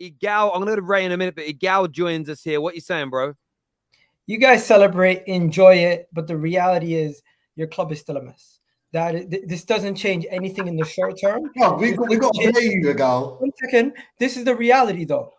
Igal, I'm going to Ray in a minute, but Igal joins us here. What you saying, bro? You guys celebrate, enjoy it, but the reality is your club is still a mess. This doesn't change anything in the short term. No, we got to play you, Igal. 1 second. This is the reality, though.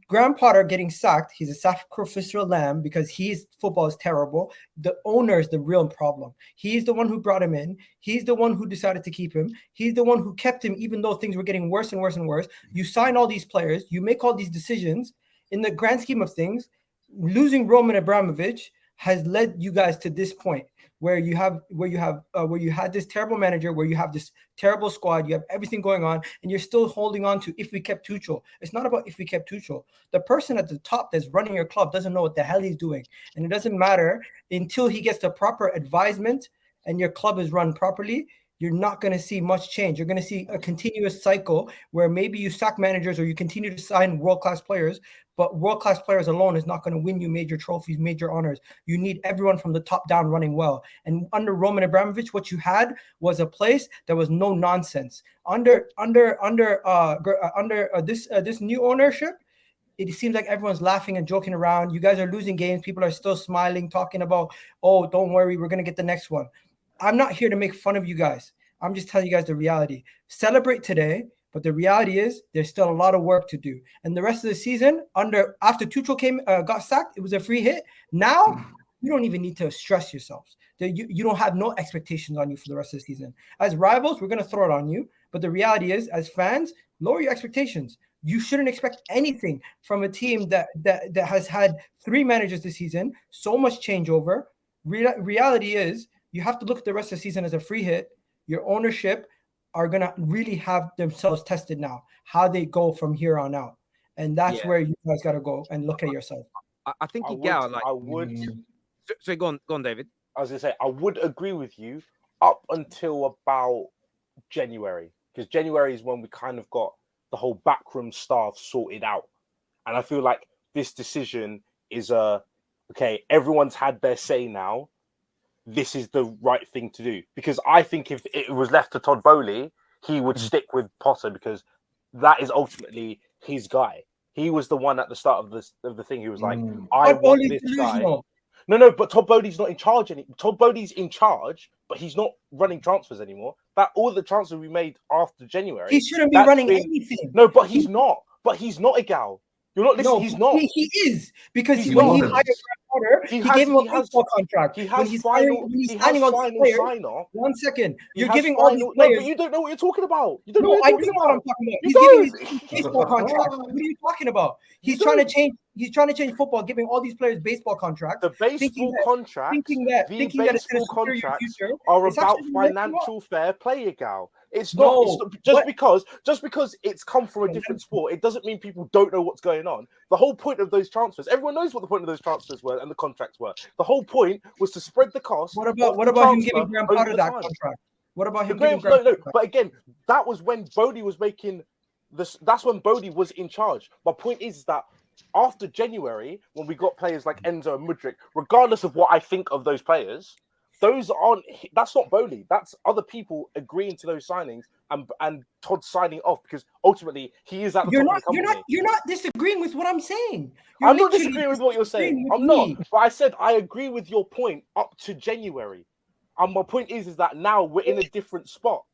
Graham Potter getting sacked. He's a sacrificial lamb because football is terrible. The owner is the real problem. He's the one who brought him in. He's the one who decided to keep him. He's the one who kept him, even though things were getting worse and worse and worse. You sign all these players. You make all these decisions. In the grand scheme of things, losing Roman Abramovich has led you guys to this point where you had this terrible manager, where you have this terrible squad, you have everything going on, and you're still holding on to if we kept Tuchel. It's not about if we kept Tuchel. The person at the top that's running your club doesn't know what the hell he's doing, and it doesn't matter until he gets the proper advisement and your club is run properly. You're not going to see much change. You're going to see a continuous cycle where maybe you sack managers or you continue to sign world-class players, but world-class players alone is not going to win you major trophies, major honors. You need everyone from the top down running well. And under Roman Abramovich, what you had was a place that was no nonsense. Under this new ownership, it seems like everyone's laughing and joking around. You guys are losing games. People are still smiling, talking about, oh, don't worry, we're going to get the next one. I'm not here to make fun of you guys. I'm just telling you guys the reality. Celebrate today, but the reality is there's still a lot of work to do. And the rest of the season, after Tuchel got sacked, it was a free hit. Now, you don't even need to stress yourselves. You don't have no expectations on you for the rest of the season. As rivals, we're going to throw it on you. But the reality is, as fans, lower your expectations. You shouldn't expect anything from a team that has had 3 managers this season, so much changeover. Reality is, you have to look at the rest of the season as a free hit. Your ownership are going to really have themselves tested now, how they go from here on out. And that's where you guys got to go and look at yourself. I think I would. So go on, David. I was going to say, I would agree with you up until about January, because January is when we kind of got the whole backroom staff sorted out. And I feel like this decision is okay, everyone's had their say now. This is the right thing to do, because I think if it was left to Todd Bohley, he would stick with Potter, because that is ultimately his guy. He was the one at the start of the thing who was like, I want this guy. No, but Todd Bohley's not in charge anymore. Todd Bohley's in charge, but he's not running transfers anymore. That all the transfers we made after January. He shouldn't be running anything. No, but he's not. But he's not a gal. You're not listening. No, he's not. He is, because when he hired Graham Potter, he gave him a baseball contract. He has final sign off. 1 second, you're giving all these players. No, but you don't know what you're talking about. You don't know what what I'm talking about. He's giving these baseball contracts. What are you talking about? He's trying to change. He's trying to change football, giving all these players baseball contracts. The baseball contracts, thinking that it's going to secure your future, are about financial fair play, Gal. It's not. Just because it's come from a different sport, it doesn't mean people don't know what's going on. The whole point of those transfers, everyone knows what the point of those transfers were and the contracts were. The whole point was to spread the cost. What about him giving Graham Potter that contract? What about him giving Graham? No. But again, that was when Bohley was making this. That's when Bohley was in charge. My point is that after January, when we got players like Enzo and Mudryk, regardless of what I think of those players, that's not Bohley. That's other people agreeing to those signings and Todd signing off, because ultimately he is at the top of the company. You're not disagreeing with what I'm saying. I'm not disagreeing with what you're saying. I'm not. But I said I agree with your point up to January. And my point is that now we're in a different spot.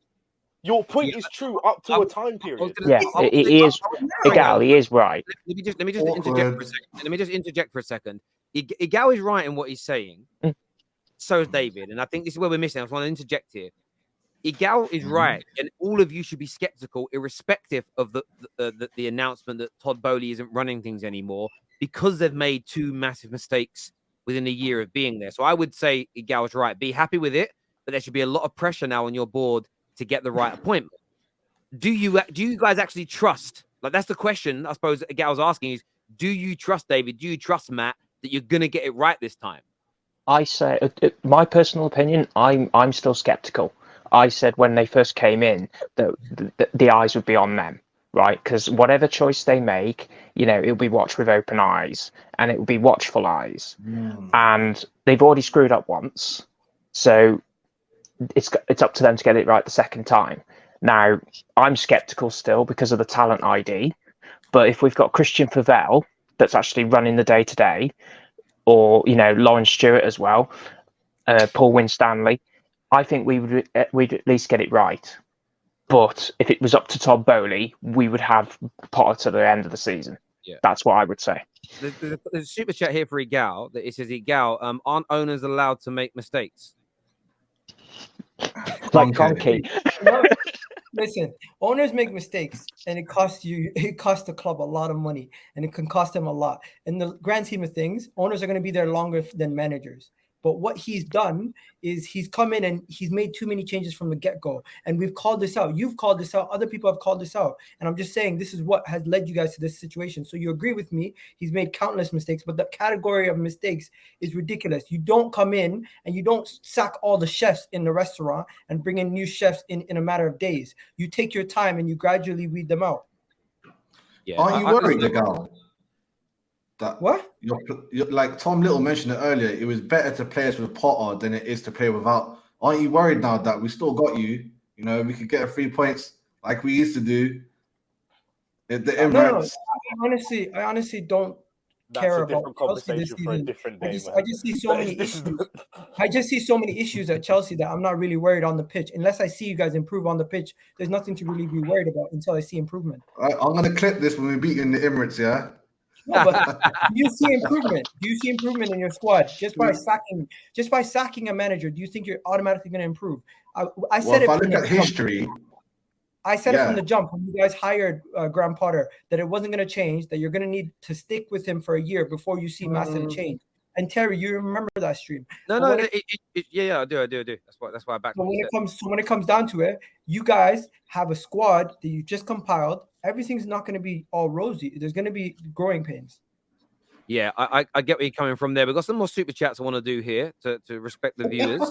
Your point is true up to a time period. Yeah, he is. Igal, he is right. Let me just interject for a second. Let me just interject for a second. Igal is right in what he's saying. So is David, and I think this is where we're missing. I just want to interject here. Igal is right, and all of you should be skeptical, irrespective of the announcement that Todd Bohley isn't running things anymore, because they've made 2 massive mistakes within a year of being there. So I would say Igal is right. Be happy with it, but there should be a lot of pressure now on your board to get the right appointment. Do you guys actually trust? Like, that's the question I suppose Igal's asking is, do you trust David? Do you trust Matt that you're going to get it right this time? I say, my personal opinion, I'm still skeptical. I said when they first came in that the eyes would be on them, right? Because whatever choice they make, it'll be watched with open eyes, and it will be watchful eyes. And they've already screwed up once, so it's up to them to get it right the second time. Now, I'm skeptical still because of the talent ID, But if we've got Christian Favell that's actually running the day-to-day, or, Lawrence Stewart as well, Paul Winstanley, I think we'd at least get it right. But if it was up to Todd Bohley, we would have Potter to the end of the season. Yeah. That's what I would say. There's a super chat here for Igal that it says, Igal, aren't owners allowed to make mistakes? Like Donkey. No, listen, owners make mistakes, and it costs the club a lot of money, and it can cost them a lot. In the grand scheme of things, owners are going to be there longer than managers. But what he's done is he's come in and he's made too many changes from the get-go. And we've called this out. You've called this out. Other people have called this out. And I'm just saying this is what has led you guys to this situation. So you agree with me. He's made countless mistakes, but the category of mistakes is ridiculous. You don't come in and you don't sack all the chefs in the restaurant and bring in new chefs in a matter of days. You take your time and you gradually weed them out. Yeah, aren't you worried, Igal? That what? You're, like Tom Little mentioned it earlier, it was better to play us with Potter than it is to play without. Aren't you worried now that we still got you? We could get 3 points like we used to do at the Emirates. No, I honestly don't care about Chelsea this season. I just see so many issues. I just see so many issues at Chelsea that I'm not really worried on the pitch. Unless I see you guys improve on the pitch, there's nothing to really be worried about until I see improvement. I'm gonna clip this when we beat in the Emirates, yeah. No, but do you see improvement? Do you see improvement in your squad just by sacking a manager? Do you think you're automatically going to improve? I said it. If I look at history, I said it from the jump when you guys hired Graham Potter that it wasn't going to change. That you're going to need to stick with him for a year before you see massive change. And Terry, you remember that stream? No, I do. That's why I backed. When it comes down to it, you guys have a squad that you just compiled. Everything's not going to be all rosy. There's going to be growing pains. Yeah, I get where you're coming from there. We've got some more super chats I want to do here to respect the viewers.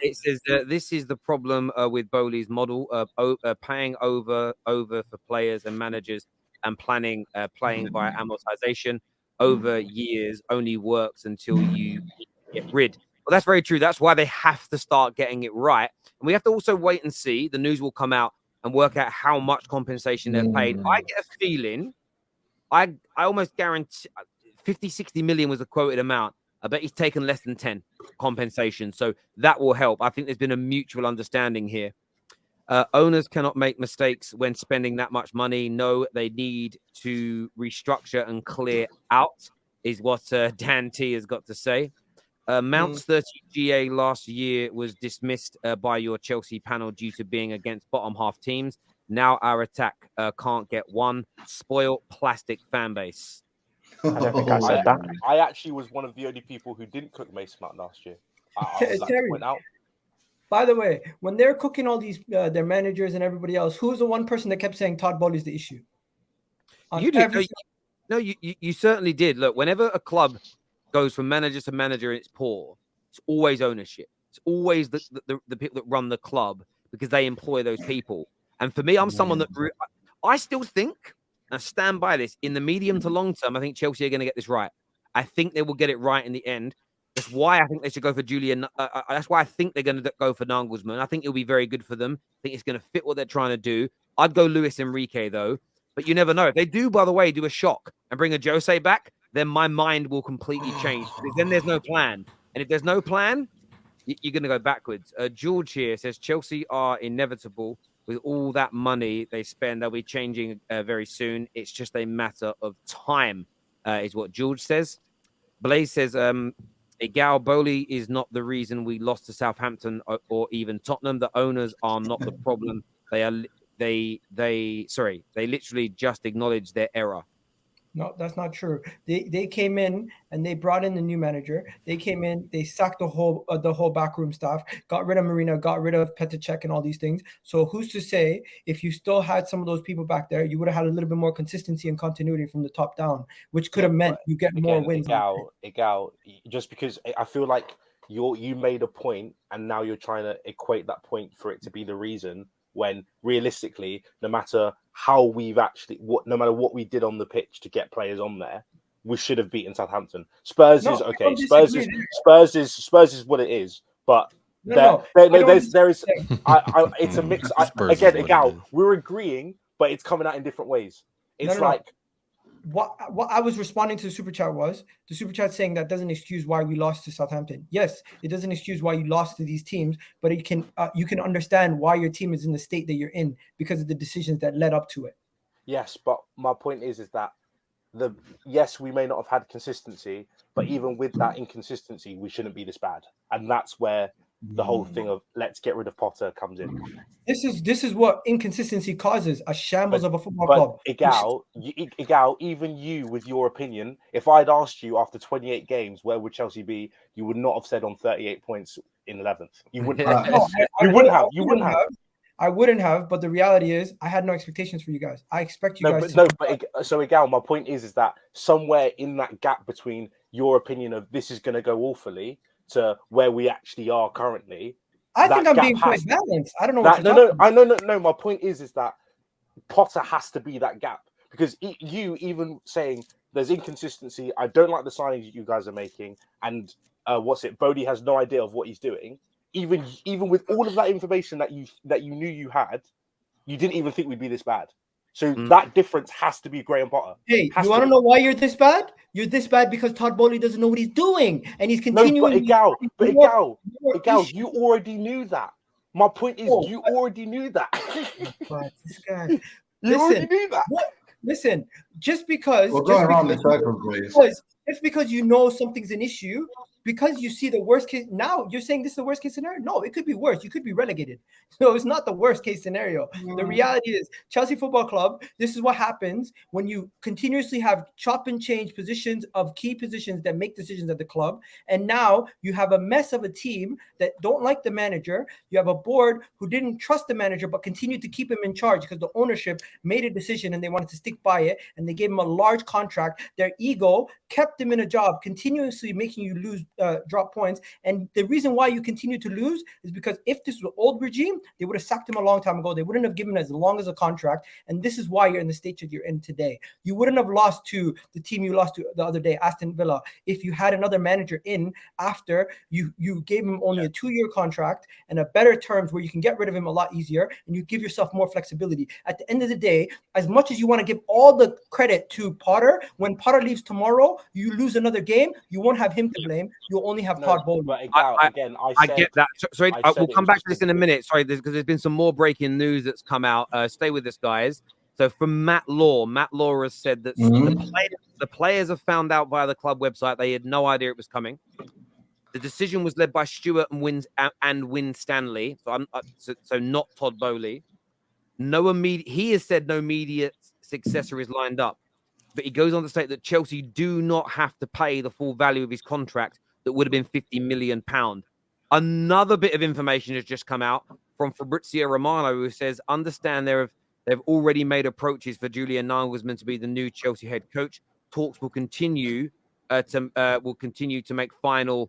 It says this is the problem with Bohley's model of paying over for players and managers and playing via amortization over years only works until you get rid. Well, that's very true. That's why they have to start getting it right. And we have to also wait and see. The news will come out and work out how much compensation they're paid. I get a feeling, I almost guarantee 50, 60 million was the quoted amount. I bet he's taken less than 10 compensation. So that will help. I think there's been a mutual understanding here. Owners cannot make mistakes when spending that much money. No, they need to restructure and clear out, is what Dan T has got to say. Mount's 30 GA last year was dismissed by your Chelsea panel due to being against bottom half teams. Now our attack can't get one. Spoiled plastic fan base. I don't think I said that. I actually was one of the only people who didn't cook Mason Mount last year. Terry, by the way, when they're cooking all these their managers and everybody else, who's the one person that kept saying Todd Bohley is the issue? You did. No, you certainly did. Look, whenever a club goes from manager to manager and it's poor, it's always ownership. It's always the people that run the club because they employ those people. And for me, I'm someone that I still think, and I stand by this, in the medium to long term, I think Chelsea are going to get this right. I think they will get it right in the end. That's why I think they should go for Julian. That's why I think they're going to go for Nagelsmann. I think it'll be very good for them. I think it's going to fit what they're trying to do. I'd go Luis Enrique, though. But you never know. If they do, by the way, do a shock and bring a Jose back, then my mind will completely change. Because then there's no plan. And if there's no plan, you're going to go backwards. George here says Chelsea are inevitable. With all that money they spend, they'll be changing very soon. It's just a matter of time, is what George says. Blaze says, Igal Bohley is not the reason we lost to Southampton or even Tottenham. The owners are not the problem. They literally just acknowledged their error. No, that's not true. They came in and they brought in the new manager. They came in, they sacked the whole backroom staff, got rid of Marina, got rid of Petacek and all these things. So who's to say if you still had some of those people back there, you would have had a little bit more consistency and continuity from the top down, which could have meant you get more wins. Igal, just because I feel like you made a point and now you're trying to equate that point for it to be the reason. When realistically, no matter how no matter what we did on the pitch to get players on there, we should have beaten Southampton. Spurs is okay. Spurs is what it is. But there is. It's a mix. Again, Igal, we're agreeing, but it's coming out in different ways. It's what I was responding to the super chat was the super chat saying that doesn't excuse why we lost to Southampton. Yes, it doesn't excuse why you lost to these teams, but it can you can understand why your team is in the state that you're in because of the decisions that led up to it. Yes, but my point is that yes, we may not have had consistency, but even with that inconsistency, we shouldn't be this bad, and that's where the whole thing of let's get rid of Potter comes in. This is what inconsistency causes, a shambles of a football club. Igal, even you with your opinion, if I'd asked you after 28 games where would Chelsea be, you would not have said on 38 points in 11th. You wouldn't have. You wouldn't have. I wouldn't have, but the reality is I had no expectations for you guys. I expect you guys so Igal, my point is that somewhere in that gap between your opinion of this is going to go awfully to where we actually are currently, I think I'm being quite balanced. I don't know what you're talking about. No. My point is that Potter has to be that gap because you even saying there's inconsistency. I don't like the signings you guys are making, and Bohley has no idea of what he's doing. Even with all of that information that you knew you had, you didn't even think we'd be this bad. So that difference has to be Graham Potter. Hey, you want to know why you're this bad? You're this bad because Todd Bohley doesn't know what he's doing, and he's continuing. No, but Igal, you already knew that. My point is, you already knew that. This guy. Already knew that. Listen, just because we're going around the circle, please. Just because you know something's an issue, because you see the worst case. Now you're saying this is the worst case scenario. No, it could be worse. You could be relegated. So it's not the worst case scenario. The reality is Chelsea Football Club, this is what happens when you continuously have chop and change positions of key positions that make decisions at the club. And now you have a mess of a team that don't like the manager. You have a board who didn't trust the manager but continued to keep him in charge because the ownership made a decision and they wanted to stick by it. And they gave him a large contract. Their ego kept him in a job, continuously making you lose, drop points. And the reason why you continue to lose is because if this was an old regime, they would have sacked him a long time ago. They wouldn't have given as long as a contract. And this is why you're in the state that you're in today. You wouldn't have lost to the team you lost to the other day, Aston Villa, if you had another manager in after you gave him only a 2-year contract and a better terms where you can get rid of him a lot easier and you give yourself more flexibility. At the end of the day, as much as you want to give all the credit to Potter, when Potter leaves tomorrow, you lose another game, you won't have him to blame. You'll only have Todd Bohley. But I get that. Sorry, we'll come back to this in a minute. Sorry, because there's been some more breaking news that's come out. Stay with us, guys. So from Matt Law has said that the players have found out via the club website. They had no idea it was coming. The decision was led by Stewart and Win Stanley. So not Todd Bohley. He has said no immediate successor is lined up. But he goes on to state that Chelsea do not have to pay the full value of his contract that would have been £50 million. Another bit of information has just come out from Fabrizio Romano, who says, understand they've already made approaches for Julian Nagelsmann to be the new Chelsea head coach. Talks will continue to make the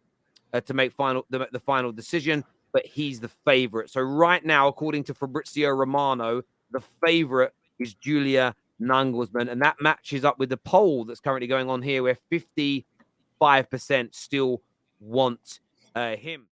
final decision, but he's the favourite. So right now, according to Fabrizio Romano, the favourite is Julia Nagelsmann, and that matches up with the poll that's currently going on here, where 55% still want him.